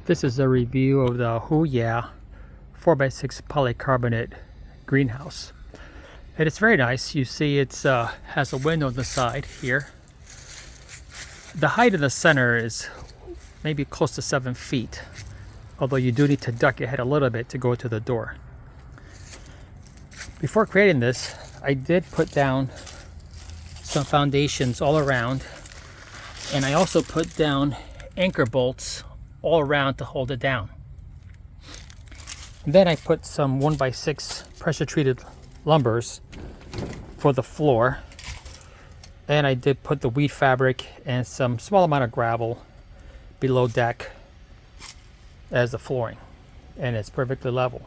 This is a review of the Huya 4x6 polycarbonate greenhouse. And it's very nice. You see it has a window on the side here. The height in the center is maybe close to 7 feet, although you do need to duck your head a little bit to go to the door. Before creating this, I did put down some foundations all around, and I also put down anchor bolts all around to hold it down. And then I put some 1x6 pressure treated lumbers for the floor, and I did put the weed fabric and some small amount of gravel below deck as the flooring, and it's perfectly level.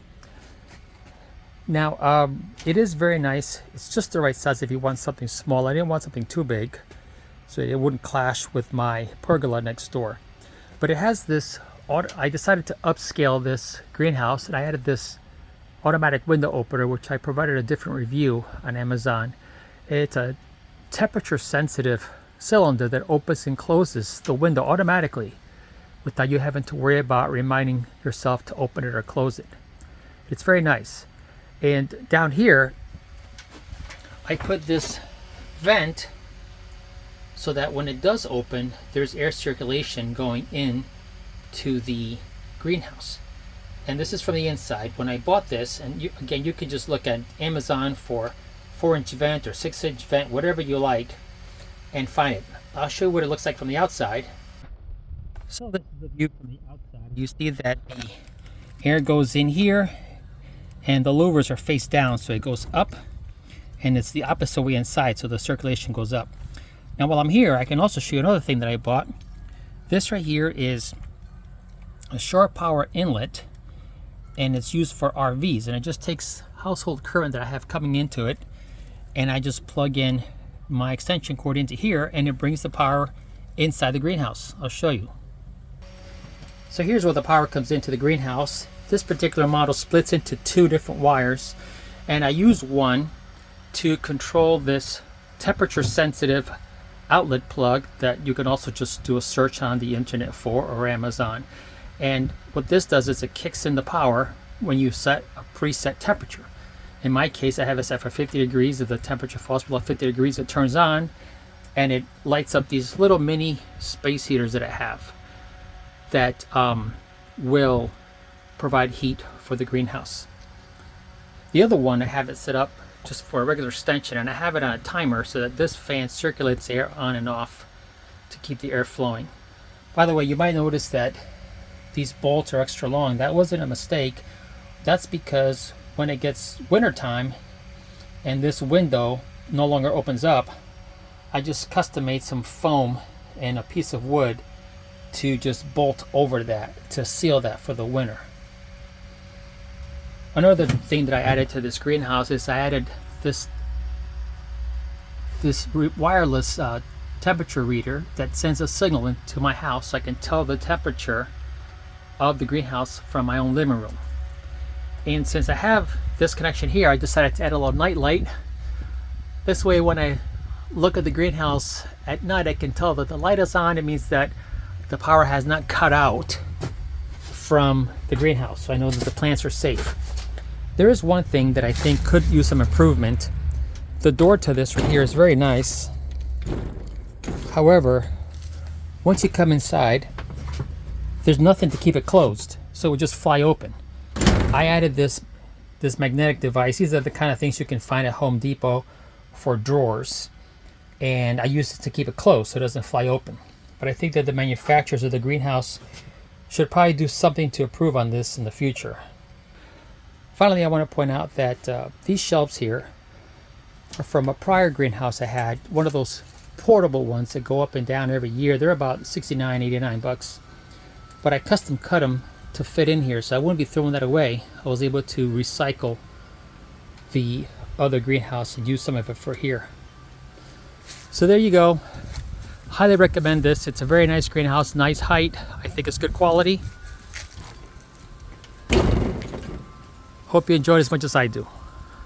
Now it is very nice. It's just the right size if you want something small. I didn't want something too big so it wouldn't clash with my pergola next door. But it has this, I decided to upscale this greenhouse, and I added this automatic window opener, which I provided a different review on Amazon. It's a temperature sensitive cylinder that opens and closes the window automatically without you having to worry about reminding yourself to open it or close it. It's very nice. And down here I put this vent so that when it does open, there's air circulation going in to the greenhouse. And this is from the inside. When I bought this, and again, you can just look at Amazon for 4-inch vent or 6-inch vent, whatever you like, and find it. I'll show you what it looks like from the outside. So this is the view from the outside. You see that the air goes in here, and the louvers are face down, so it goes up, and it's the opposite way inside, so the circulation goes up. Now while I'm here, I can also show you another thing that I bought. This right here is a shore power inlet, and it's used for RVs, and it just takes household current that I have coming into it, and I just plug in my extension cord into here, and it brings the power inside the greenhouse. I'll show you. So here's where the power comes into the greenhouse. This particular model splits into 2 different wires, and I use one to control this temperature sensitive outlet plug that you can also just do a search on the internet for, or Amazon. And what this does is it kicks in the power when you set a preset temperature. In my case, I have it set for 50 degrees. If the temperature falls below 50 degrees, it turns on, and it lights up these little mini space heaters that I have that will provide heat for the greenhouse. The other one, I have it set up just for a regular extension, and I have it on a timer so that this fan circulates air on and off to keep the air flowing. By the way, you might notice that these bolts are extra long. That wasn't a mistake. That's because when it gets winter time and this window no longer opens up, I just custom made some foam and a piece of wood to just bolt over that to seal that for the winter. Another thing that I added to this greenhouse is I added this wireless temperature reader that sends a signal into my house so I can tell the temperature of the greenhouse from my own living room. And since I have this connection here, I decided to add a little night light. This way when I look at the greenhouse at night, I can tell that the light is on. It means that the power has not cut out from the greenhouse, so I know that the plants are safe. There is one thing that I think could use some improvement. The door to this right here is very nice. However, once you come inside, there's nothing to keep it closed, so it would just fly open. I added this magnetic device. These are the kind of things you can find at Home Depot for drawers, and I use it to keep it closed so it doesn't fly open. But I think that the manufacturers of the greenhouse should probably do something to improve on this in the future. Finally, I want to point out that these shelves here are from a prior greenhouse I had, one of those portable ones that go up and down every year. They're about $69-$89, but I custom cut them to fit in here, so I wouldn't be throwing that away. I was able to recycle the other greenhouse and use some of it for here. So there you go. Highly recommend this. It's a very nice greenhouse, nice height. I think it's good quality. Hope you enjoyed as much as I do.